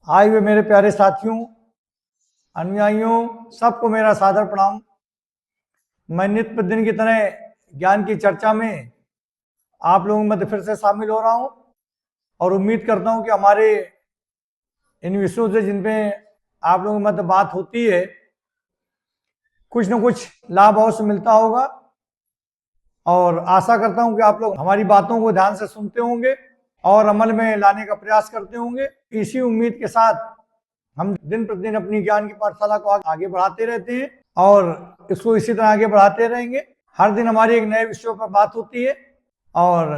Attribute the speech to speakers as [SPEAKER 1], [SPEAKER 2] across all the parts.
[SPEAKER 1] आए हुए मेरे प्यारे साथियों, अनुयायियों, सबको मेरा सादर प्रणाम। मैं नित्य प्रतिदिन की तरह ज्ञान की चर्चा में आप लोगों में फिर से शामिल हो रहा हूं और उम्मीद करता हूं कि हमारे इन विषयों से जिन पे आप लोगों में बात होती है कुछ न कुछ लाभ अवश्य मिलता होगा और आशा करता हूं कि आप लोग हमारी बातों को ध्यान से सुनते होंगे और अमल में लाने का प्रयास करते होंगे। इसी उम्मीद के साथ हम दिन प्रतिदिन अपनी ज्ञान की पाठशाला को आगे बढ़ाते रहते हैं और इसको इसी तरह आगे बढ़ाते रहेंगे। हर दिन हमारी एक नए विषयों पर बात होती है और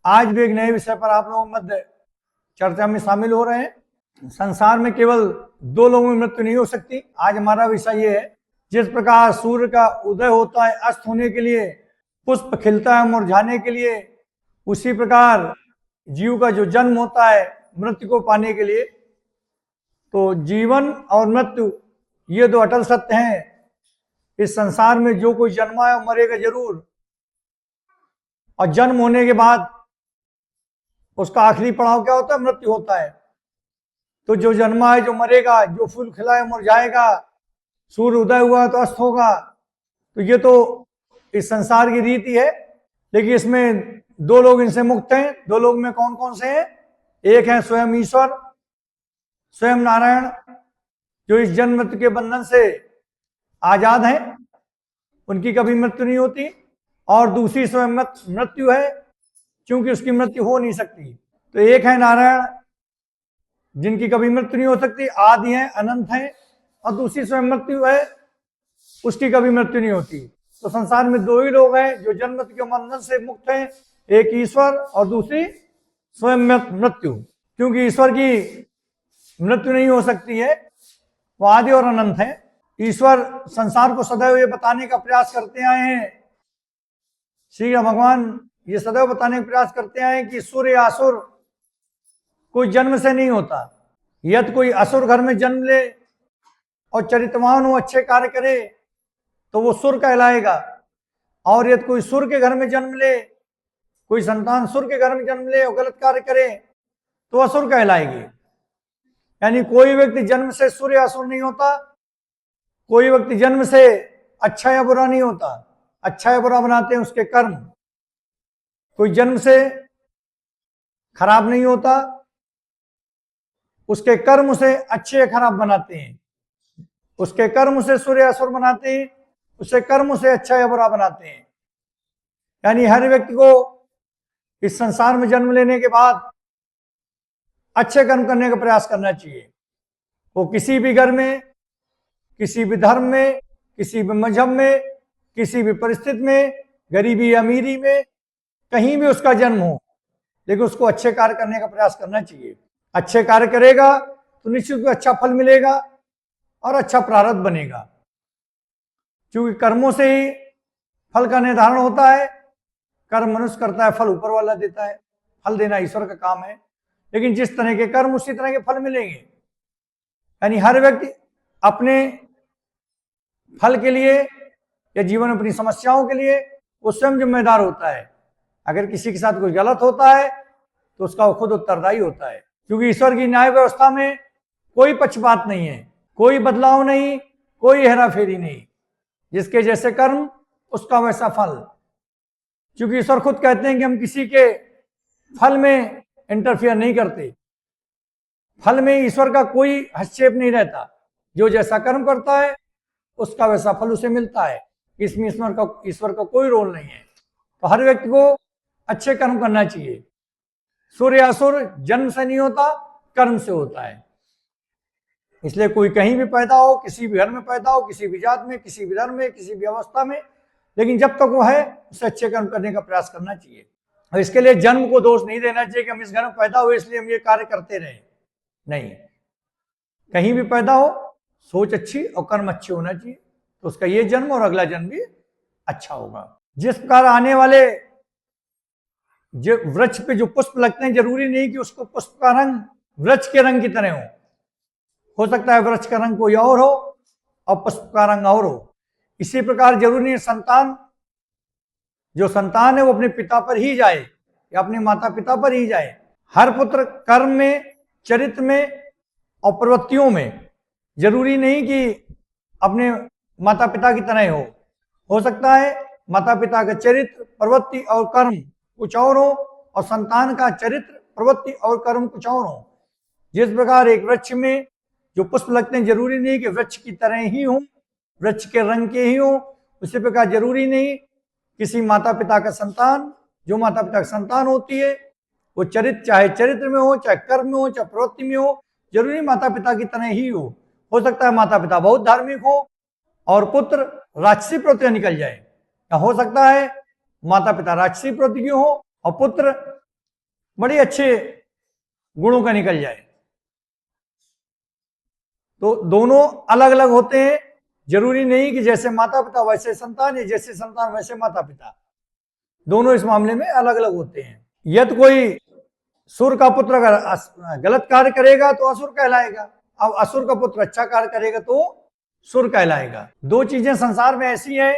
[SPEAKER 1] आज भी एक नए विषय पर आप लोगों मध्य चर्चा में शामिल हो रहे हैं। संसार में केवल दो लोगों में मृत्यु नहीं हो सकती। आज हमारा विषय ये है, जिस प्रकार सूर्य का उदय होता है अस्त होने के लिए, पुष्प खिलता है मुरझाने के लिए, उसी प्रकार जीव का जो जन्म होता है मृत्यु को पाने के लिए। तो जीवन और मृत्यु ये दो अटल सत्य हैं। इस संसार में जो कोई जन्मा है वो मरेगा जरूर, और जन्म होने के बाद उसका आखिरी पड़ाव क्या होता है? मृत्यु होता है। तो जो जन्मा है जो मरेगा, जो फूल खिला है मुरझाएगा, सूर्य उदय हुआ तो अस्त होगा। तो ये तो इस संसार की रीति है, लेकिन इसमें दो लोग इनसे मुक्त हैं। दो लोग में कौन कौन से हैं? एक है स्वयं ईश्वर, स्वयं नारायण, जो इस जन्म मृत्यु के बंधन से आजाद हैं, उनकी कभी मृत्यु नहीं होती। और दूसरी स्वयं मृत्यु है, क्योंकि उसकी मृत्यु हो नहीं सकती। तो एक है नारायण जिनकी कभी मृत्यु नहीं हो सकती, आदि है, अनंत है, और दूसरी स्वयं मृत्यु है, उसकी कभी मृत्यु नहीं होती। तो संसार में दो ही लोग हैं जो जन्म मृत्यु के बंधन से मुक्त हैं, एक ईश्वर और दूसरी स्वयं मृत्यु। क्योंकि ईश्वर की मृत्यु नहीं हो सकती है, वो आदि और अनंत है। ईश्वर संसार को सदैव ये बताने का प्रयास करते आए हैं, श्री भगवान ये सदैव बताने का प्रयास करते आए हैं कि सूर्य असुर कोई जन्म से नहीं होता। यदि कोई असुर घर में जन्म ले और चरित्रवान हो, अच्छे कार्य करे, तो वो सुर कहलाएगा। और यदि कोई सुर के घर में जन्म ले, कोई संतान सुर के घर में जन्म ले और गलत कार्य करे, तो असुर कहलाएगी। यानी कोई व्यक्ति जन्म से सुर या असुर नहीं होता, कोई व्यक्ति जन्म से अच्छा या बुरा नहीं होता। अच्छा या बुरा बनाते हैं उसके कर्म। कोई जन्म से खराब नहीं होता, उसके कर्म उसे अच्छे या खराब बनाते हैं। उसके कर्म उसे सूर्य असुर बनाते हैं, उसके कर्म उसे अच्छा या बुरा बनाते हैं। यानी हर व्यक्ति को इस संसार में जन्म लेने के बाद अच्छे कर्म करने का प्रयास करना चाहिए। वो किसी भी घर में, किसी भी धर्म में, किसी भी मजहब में, किसी भी परिस्थिति में, गरीबी अमीरी में, कहीं भी उसका जन्म हो, लेकिन उसको अच्छे कार्य करने का प्रयास करना चाहिए। अच्छे कार्य करेगा तो निश्चित को अच्छा फल मिलेगा और अच्छा प्रारब्ध बनेगा। क्योंकि कर्मों से ही फल का निर्धारण होता है। कर्म मनुष्य करता है, फल ऊपर वाला देता है। फल देना ईश्वर का काम है, लेकिन जिस तरह के कर्म उसी तरह के फल मिलेंगे। यानी हर व्यक्ति अपने फल के लिए या जीवन में अपनी समस्याओं के लिए वो स्वयं जिम्मेदार होता है। अगर किसी के साथ कुछ गलत होता है तो उसका वो खुद उत्तरदायी होता है। क्योंकि ईश्वर की न्याय व्यवस्था में कोई पक्षपात नहीं है, कोई बदलाव नहीं, कोई हेराफेरी नहीं। जिसके जैसे कर्म उसका वैसा फल। क्योंकि ईश्वर खुद कहते हैं कि हम किसी के फल में इंटरफियर नहीं करते। फल में ईश्वर का कोई हस्तक्षेप नहीं रहता। जो जैसा कर्म करता है उसका वैसा फल उसे मिलता है। इसमें ईश्वर का कोई रोल नहीं है। तो हर व्यक्ति को अच्छे कर्म करना चाहिए। सूर्य असुर जन्म से नहीं होता, कर्म से होता है। इसलिए कोई कहीं भी पैदा हो, किसी भी घर में पैदा हो, किसी भी जात में, किसी भी धर्म में, किसी भी अवस्था में, लेकिन जब तक वो है उसे अच्छे कर्म करने का प्रयास करना चाहिए। और इसके लिए जन्म को दोष नहीं देना चाहिए कि हम इस घर में पैदा हुए इसलिए हम ये कार्य करते रहे। नहीं, कहीं भी पैदा हो, सोच अच्छी और कर्म अच्छे होना चाहिए, तो उसका ये जन्म और अगला जन्म भी अच्छा होगा। जिस प्रकार आने वाले जो वृक्ष पे जो पुष्प लगते हैं, जरूरी नहीं कि उसको पुष्प का रंग वृक्ष के रंग की तरह हो सकता है वृक्ष का रंग कोई और हो और पुष्प का रंग और हो। इसी प्रकार जरूरी नहीं संतान, जो संतान है वो अपने पिता पर ही जाए या अपने माता पिता पर ही जाए। हर पुत्र कर्म में, चरित्र में और प्रवृत्तियों में। जरूरी नहीं कि अपने माता पिता की तरह हो सकता है माता पिता का चरित्र, प्रवृत्ति और कर्म कुछ और हो और संतान का चरित्र, प्रवृत्ति और कर्म कुछ और हो। जिस प्रकार एक वृक्ष में जो पुष्प लगते हैं जरूरी नहीं कि वृक्ष की तरह ही हो, वृक्ष के रंग के ही हो, उसी प्रकार जरूरी नहीं किसी माता पिता का संतान, जो माता पिता की संतान होती है वो चरित्र, चाहे चरित्र में हो, चाहे कर्म में हो, चाहे प्रवृत्ति में हो, जरूरी माता पिता की तरह ही हो सकता है माता पिता बहुत धार्मिक हो और पुत्र राक्षसी प्रवृत्ति निकल जाए, या हो सकता है माता पिता राक्षसी प्रवृत्ति की हो और पुत्र बड़े अच्छे गुणों का निकल जाए। तो दोनों अलग अलग होते हैं। जरूरी नहीं कि जैसे माता पिता वैसे संतान, या जैसे संतान वैसे माता पिता, दोनों इस मामले में अलग अलग होते हैं। यदि कोई सुर का पुत्र अगर गलत कार्य करेगा तो असुर कहलाएगा, अब असुर का पुत्र अच्छा कार्य करेगा तो सुर कहलाएगा। दो चीजें संसार में ऐसी हैं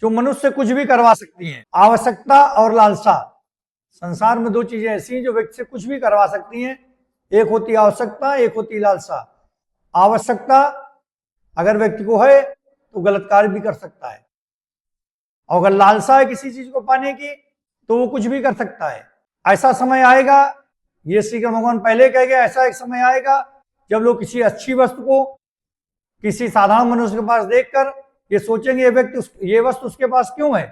[SPEAKER 1] जो मनुष्य कुछ भी करवा सकती हैं, आवश्यकता और लालसा। संसार में दो चीजें ऐसी हैं जो व्यक्ति से कुछ भी करवा सकती हैं, एक होती है आवश्यकता, एक होती है लालसा। आवश्यकता अगर व्यक्ति को है तो गलत कार्य भी कर सकता है, और अगर लालसा है किसी चीज को पाने की तो वो कुछ भी कर सकता है। ऐसा समय आएगा, ये श्री कृष्ण भगवान पहले कह गए, ऐसा एक समय आएगा जब लोग किसी अच्छी वस्तु को किसी साधारण मनुष्य के पास देखकर ये सोचेंगे ये व्यक्ति, ये वस्तु उसके पास क्यों है,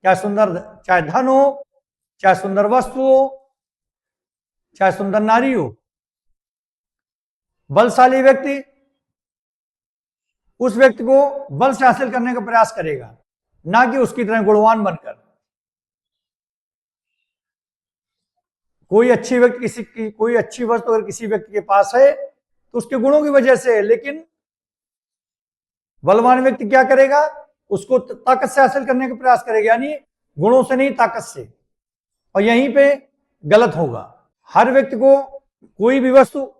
[SPEAKER 1] चाहे सुंदर, चाहे धन हो, चाहे सुंदर वस्तु हो, चाहे सुंदर नारी हो। बलशाली व्यक्ति उस व्यक्ति को बल से हासिल करने का प्रयास करेगा, ना कि उसकी तरह गुणवान बनकर। कोई अच्छी व्यक्ति कोई अच्छी वस्तु अगर किसी व्यक्ति के पास है तो उसके गुणों की वजह से है, लेकिन बलवान व्यक्ति क्या करेगा, उसको ताकत से हासिल करने का प्रयास करेगा, यानी गुणों से नहीं ताकत से, और यहीं पे गलत होगा। हर व्यक्ति को कोई भी वस्तु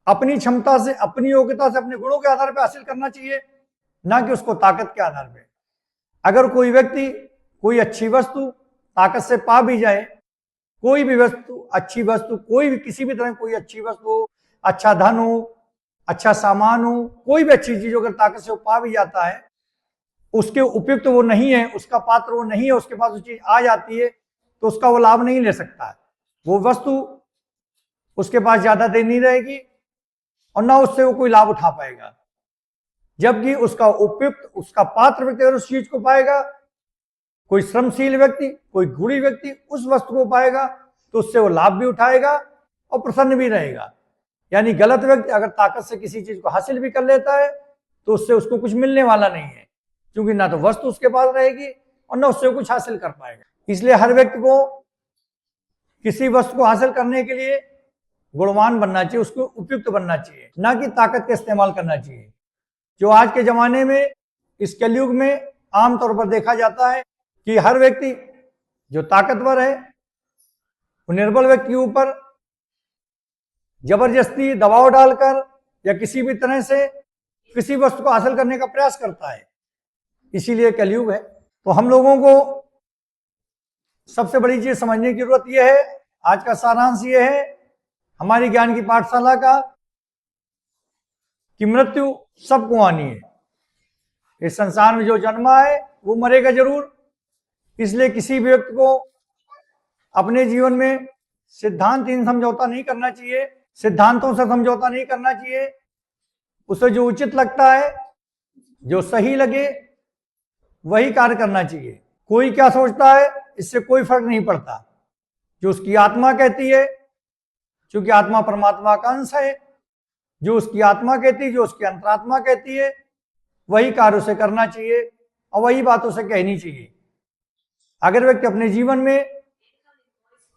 [SPEAKER 1] अपनी क्षमता से, अपनी योग्यता से, अपने गुणों के आधार पर हासिल करना चाहिए, ना कि उसको ताकत के आधार पर। अगर कोई व्यक्ति कोई अच्छी वस्तु ताकत से पा भी जाए, कोई भी वस्तु, अच्छी वस्तु, कोई भी किसी भी तरह कोई अच्छी वस्तु, अच्छा धन हो, अच्छा सामान हो, कोई भी अच्छी चीज अगर ताकत से वो पा भी जाता है, उसके उपयुक्त वो नहीं है, उसका पात्र वो नहीं है, उसके पास वो चीज आ जाती है तो उसका वो लाभ नहीं ले सकता है। वो वस्तु उसके पास ज्यादा देर नहीं रहेगी और ना उससे वो कोई लाभ उठा पाएगा। जबकि उसका उपयुक्त, उसका पात्र व्यक्ति अगर उस चीज को पाएगा, कोई श्रमशील व्यक्ति, कोई गुणी व्यक्ति उस वस्तु को पाएगा तो उससे वो लाभ भी उठाएगा और प्रसन्न भी रहेगा। यानी गलत व्यक्ति अगर ताकत से किसी चीज को हासिल भी कर लेता है तो उससे उसको कुछ मिलने वाला नहीं है, क्योंकि ना तो वस्तु उसके पास रहेगी और ना उससे कुछ हासिल कर पाएगा। इसलिए हर व्यक्ति को किसी वस्तु को हासिल करने के लिए गुणवान बनना चाहिए, उसको उपयुक्त बनना चाहिए, ना कि ताकत का इस्तेमाल करना चाहिए, जो आज के जमाने में, इस कलयुग में आमतौर पर देखा जाता है कि हर व्यक्ति जो ताकतवर है वो निर्बल व्यक्ति के ऊपर जबरदस्ती दबाव डालकर या किसी भी तरह से किसी वस्तु को हासिल करने का प्रयास करता है। इसीलिए कलयुग है। तो हम लोगों को सबसे बड़ी चीज समझने की जरूरत यह है, आज का सारांश यह है हमारी ज्ञान की पाठशाला का, कि मृत्यु सबको आनी है। इस संसार में जो जन्मा है वो मरेगा जरूर। इसलिए किसी भी व्यक्ति को अपने जीवन में सिद्धांतहीन समझौता नहीं करना चाहिए, सिद्धांतों से समझौता नहीं करना चाहिए। उसे जो उचित लगता है, जो सही लगे, वही कार्य करना चाहिए। कोई क्या सोचता है इससे कोई फर्क नहीं पड़ता। जो उसकी आत्मा कहती है, क्योंकि आत्मा परमात्मा का अंश है, जो उसकी आत्मा कहती है, जो उसकी अंतरात्मा कहती है, वही कार्य उसे करना चाहिए और वही बात उसे कहनी चाहिए। अगर व्यक्ति अपने जीवन में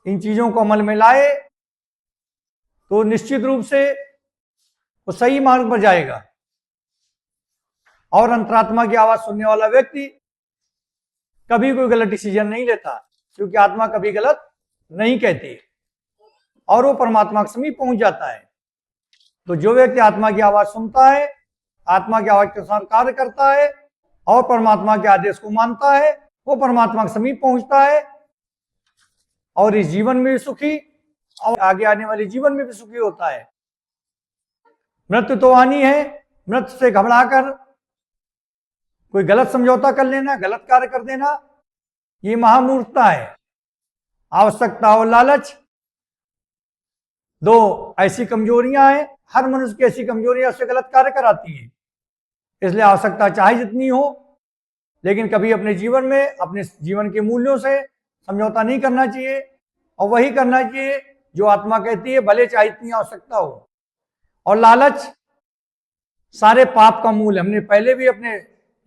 [SPEAKER 1] इन चीजों को अमल में लाए तो निश्चित रूप से वो सही मार्ग पर जाएगा। और अंतरात्मा की आवाज सुनने वाला व्यक्ति कभी कोई गलत डिसीजन नहीं लेता, क्योंकि आत्मा कभी गलत नहीं कहती और वो परमात्मा के समीप पहुंच जाता है। तो जो व्यक्ति आत्मा की आवाज सुनता है, आत्मा की आवाज के अनुसार कार्य करता है और परमात्मा के आदेश को मानता है, वो परमात्मा के समीप पहुंचता है और इस जीवन में भी सुखी और आगे आने वाले जीवन में भी सुखी होता है। मृत्यु तो आनी है। मृत्यु से घबराकर कोई गलत समझौता कर लेना, गलत कार्य कर देना, ये महामूर्खता है। आवश्यकता और लालच दो ऐसी कमजोरियां हैं, हर मनुष्य की ऐसी कमजोरियां उससे गलत कार्य कराती हैं। इसलिए आवश्यकता चाहे जितनी हो, लेकिन कभी अपने जीवन में, अपने जीवन के मूल्यों से समझौता नहीं करना चाहिए, और वही करना चाहिए जो आत्मा कहती है, भले चाहे इतनी आवश्यकता हो। और लालच सारे पाप का मूल है। हमने पहले भी अपने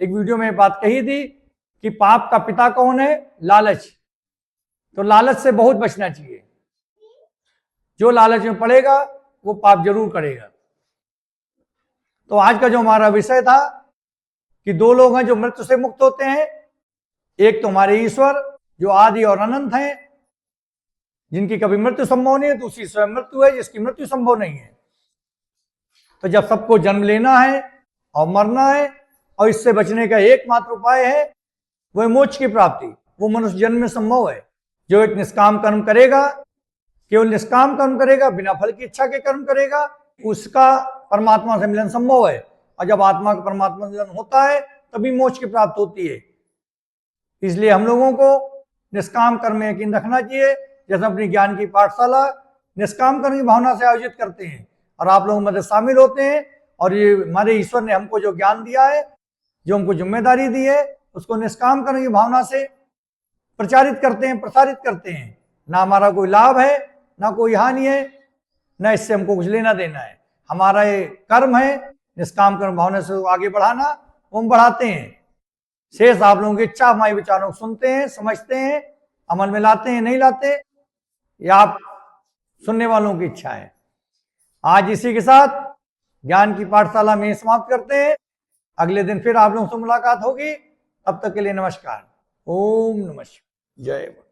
[SPEAKER 1] एक वीडियो में बात कही थी कि पाप का पिता कौन है? लालच। तो लालच से बहुत बचना चाहिए। जो लालच में पड़ेगा वो पाप जरूर करेगा। तो आज का जो हमारा विषय था कि दो लोग हैं जो मृत्यु से मुक्त होते हैं। एक तो हमारे ईश्वर जो आदि और अनंत हैं, जिनकी कभी मृत्यु संभव नहीं है। दूसरी स्वयं मृत्यु है, जिसकी मृत्यु संभव नहीं है। तो जब सबको जन्म लेना है और मरना है, और इससे बचने का एकमात्र उपाय है वह मोक्ष की प्राप्ति, वो मनुष्य जन्म में संभव है। जो एक निष्काम कर्म करेगा, केवल निष्काम कर्म करेगा, बिना फल की इच्छा के कर्म करेगा, उसका परमात्मा से मिलन संभव है। और जब आत्मा का परमात्मा से मिलन होता है तभी मोक्ष की प्राप्ति होती है। इसलिए हम लोगों को निष्काम कर्म में यकीन रखना चाहिए। जैसे अपनी ज्ञान की पाठशाला निष्काम कर्म की भावना से आयोजित करते हैं, और आप लोग मध्य शामिल होते हैं, और ये हमारे ईश्वर ने हमको जो ज्ञान दिया है, जो हमको जिम्मेदारी दी है, उसको निष्काम कर्म की भावना से प्रचारित करते हैं, प्रसारित करते हैं। ना हमारा कोई लाभ है, ना कोई हानि है, ना इससे हमको कुछ लेना देना है। हमारा ये कर्म है निष्काम कर्म भावना से आगे बढ़ाना, वो हम बढ़ाते हैं। शेष आप लोगों की इच्छा, हमारे विचारों को सुनते हैं, समझते हैं, अमल में लाते हैं, नहीं लाते, या आप सुनने वालों की इच्छा है। आज इसी के साथ ज्ञान की पाठशाला में समाप्त करते हैं। अगले दिन फिर आप लोगों से मुलाकात होगी। तब तक के लिए नमस्कार। ओम नमः शिवाय। जय।